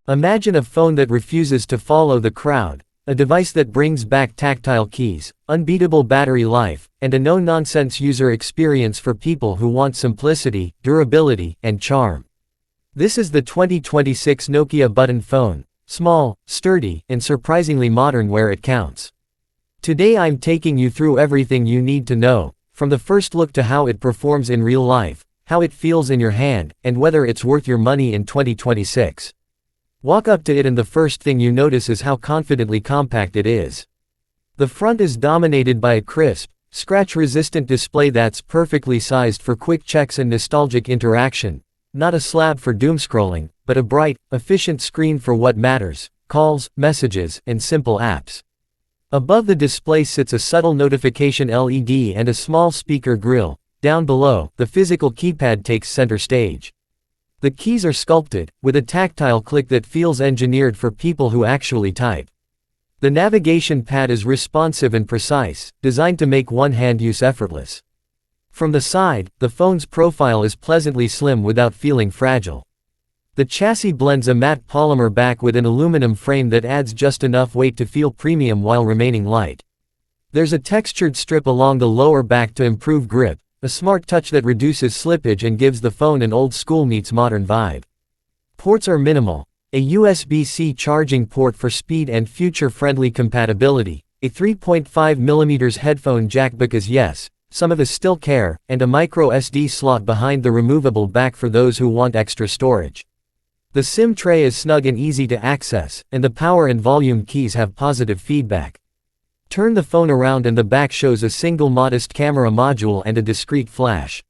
Imagine a phone that refuses to follow the crowd, a device that brings back tactile keys, unbeatable battery life, and a no-nonsense user experience for people who want simplicity, durability, and charm. This is the 2026 Nokia button phone, small, sturdy, and surprisingly modern where it counts. Today I'm taking you through everything you need to know, from the first look to how it performs in real life, how it feels in your hand, and whether it's worth your money in 2026. Walk up to it and the first thing you notice is how confidently compact it is. The front is dominated by a crisp, scratch-resistant display that's perfectly sized for quick checks and nostalgic interaction, not a slab for doomscrolling, but a bright, efficient screen for what matters: calls, messages, and simple apps. Above the display sits a subtle notification LED and a small speaker grille. Down below, the physical keypad takes center stage. The keys are sculpted, with a tactile click that feels engineered for people who actually type. The navigation pad is responsive and precise, designed to make one-hand use effortless. From the side, the phone's profile is pleasantly slim without feeling fragile. The chassis blends a matte polymer back with an aluminum frame that adds just enough weight to feel premium while remaining light. There's a textured strip along the lower back to improve grip, a smart touch that reduces slippage and gives the phone an old-school meets modern vibe. Ports are minimal: a USB-C charging port for speed and future-friendly compatibility, a 3.5mm headphone jack because yes, some of us still care, and a micro SD slot behind the removable back for those who want extra storage. The SIM tray is snug and easy to access, and the power and volume keys have positive feedback. Turn the phone around and the back shows a single modest camera module and a discrete flash.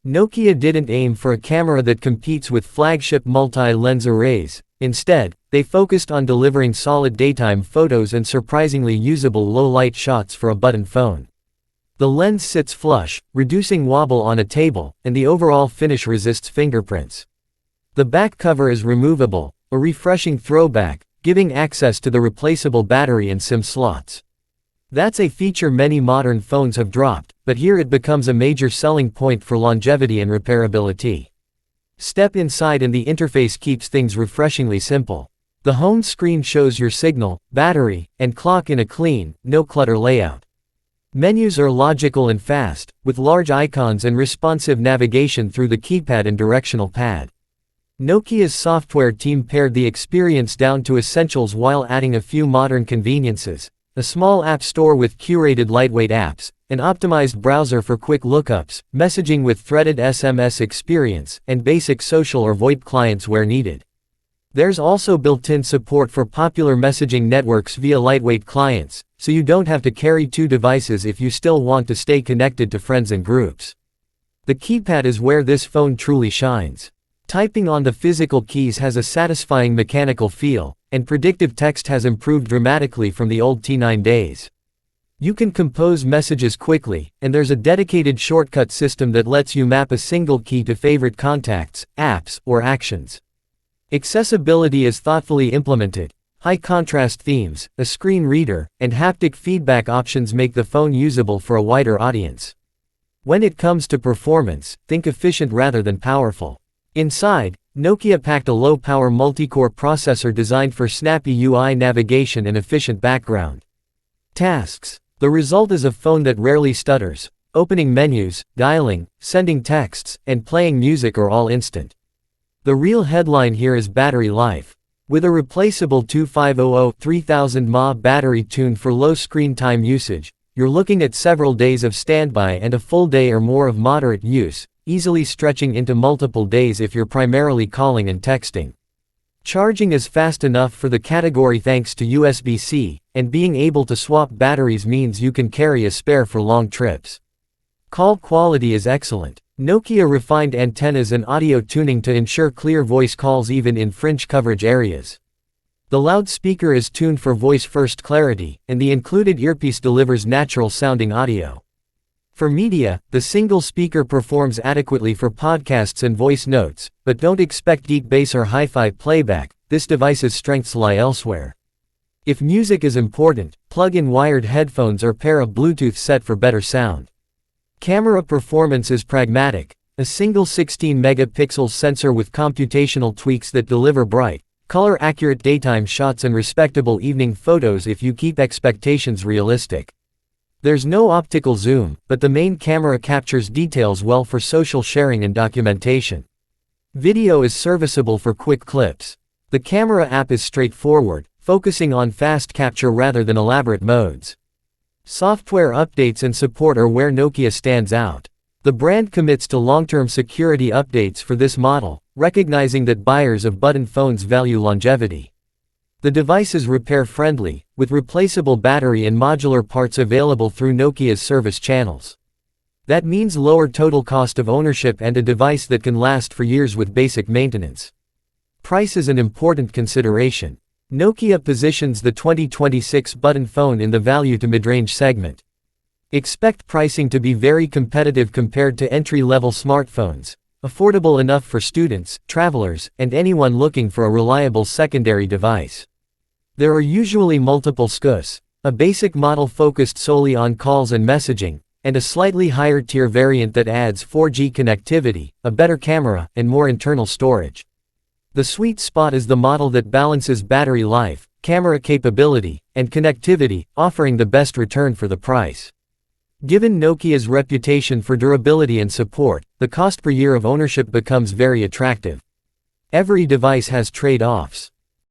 Nokia didn't aim for a camera that competes with flagship multi-lens arrays. Instead, they focused on delivering solid daytime photos and surprisingly usable low-light shots for a button phone. The lens sits flush, reducing wobble on a table, and the overall finish resists fingerprints. The back cover is removable, a refreshing throwback, giving access to the replaceable battery and SIM slots. That's a feature many modern phones have dropped, but here it becomes a major selling point for longevity and repairability. Step inside and the interface keeps things refreshingly simple. The home screen shows your signal, battery, and clock in a clean, no-clutter layout. Menus are logical and fast, with large icons and responsive navigation through the keypad and directional pad. Nokia's software team pared the experience down to essentials while adding a few modern conveniences: a small app store with curated lightweight apps, an optimized browser for quick lookups, messaging with threaded SMS experience, and basic social or VoIP clients where needed. There's also built-in support for popular messaging networks via lightweight clients, so you don't have to carry two devices if you still want to stay connected to friends and groups. The keypad is where this phone truly shines. Typing on the physical keys has a satisfying mechanical feel, and predictive text has improved dramatically from the old T9 days. You can compose messages quickly, and there's a dedicated shortcut system that lets you map a single key to favorite contacts, apps, or actions. Accessibility is thoughtfully implemented. High-contrast themes, a screen reader, and haptic feedback options make the phone usable for a wider audience. When it comes to performance, think efficient rather than powerful. Inside, Nokia packed a low-power multi-core processor designed for snappy UI navigation and efficient background tasks. The result is a phone that rarely stutters. Opening menus, dialing, sending texts, and playing music are all instant. The real headline here is battery life. With a replaceable 2500-3000 mAh battery tuned for low screen time usage, you're looking at several days of standby and a full day or more of moderate use, easily stretching into multiple days if you're primarily calling and texting. Charging is fast enough for the category thanks to USB-C, and being able to swap batteries means you can carry a spare for long trips. Call quality is excellent. Nokia refined antennas and audio tuning to ensure clear voice calls even in fringe coverage areas. The loudspeaker is tuned for voice-first clarity, and the included earpiece delivers natural-sounding audio. For media, the single speaker performs adequately for podcasts and voice notes, but don't expect deep bass or hi-fi playback. This device's strengths lie elsewhere. If music is important, plug in wired headphones or pair a Bluetooth set for better sound. Camera performance is pragmatic. A single 16-megapixel sensor with computational tweaks that deliver bright, color-accurate daytime shots and respectable evening photos if you keep expectations realistic. There's no optical zoom, but the main camera captures details well for social sharing and documentation. Video is serviceable for quick clips. The camera app is straightforward, focusing on fast capture rather than elaborate modes. Software updates and support are where Nokia stands out. The brand commits to long-term security updates for this model, recognizing that buyers of button phones value longevity. The device is repair-friendly, with replaceable battery and modular parts available through Nokia's service channels. That means lower total cost of ownership and a device that can last for years with basic maintenance. Price is an important consideration. Nokia positions the 2026 button phone in the value to mid-range segment. Expect pricing to be very competitive compared to entry-level smartphones, affordable enough for students, travelers, and anyone looking for a reliable secondary device. There are usually multiple SKUs, a basic model focused solely on calls and messaging, and a slightly higher tier variant that adds 4G connectivity, a better camera, and more internal storage. The sweet spot is the model that balances battery life, camera capability, and connectivity, offering the best return for the price. Given Nokia's reputation for durability and support, the cost per year of ownership becomes very attractive. Every device has trade-offs.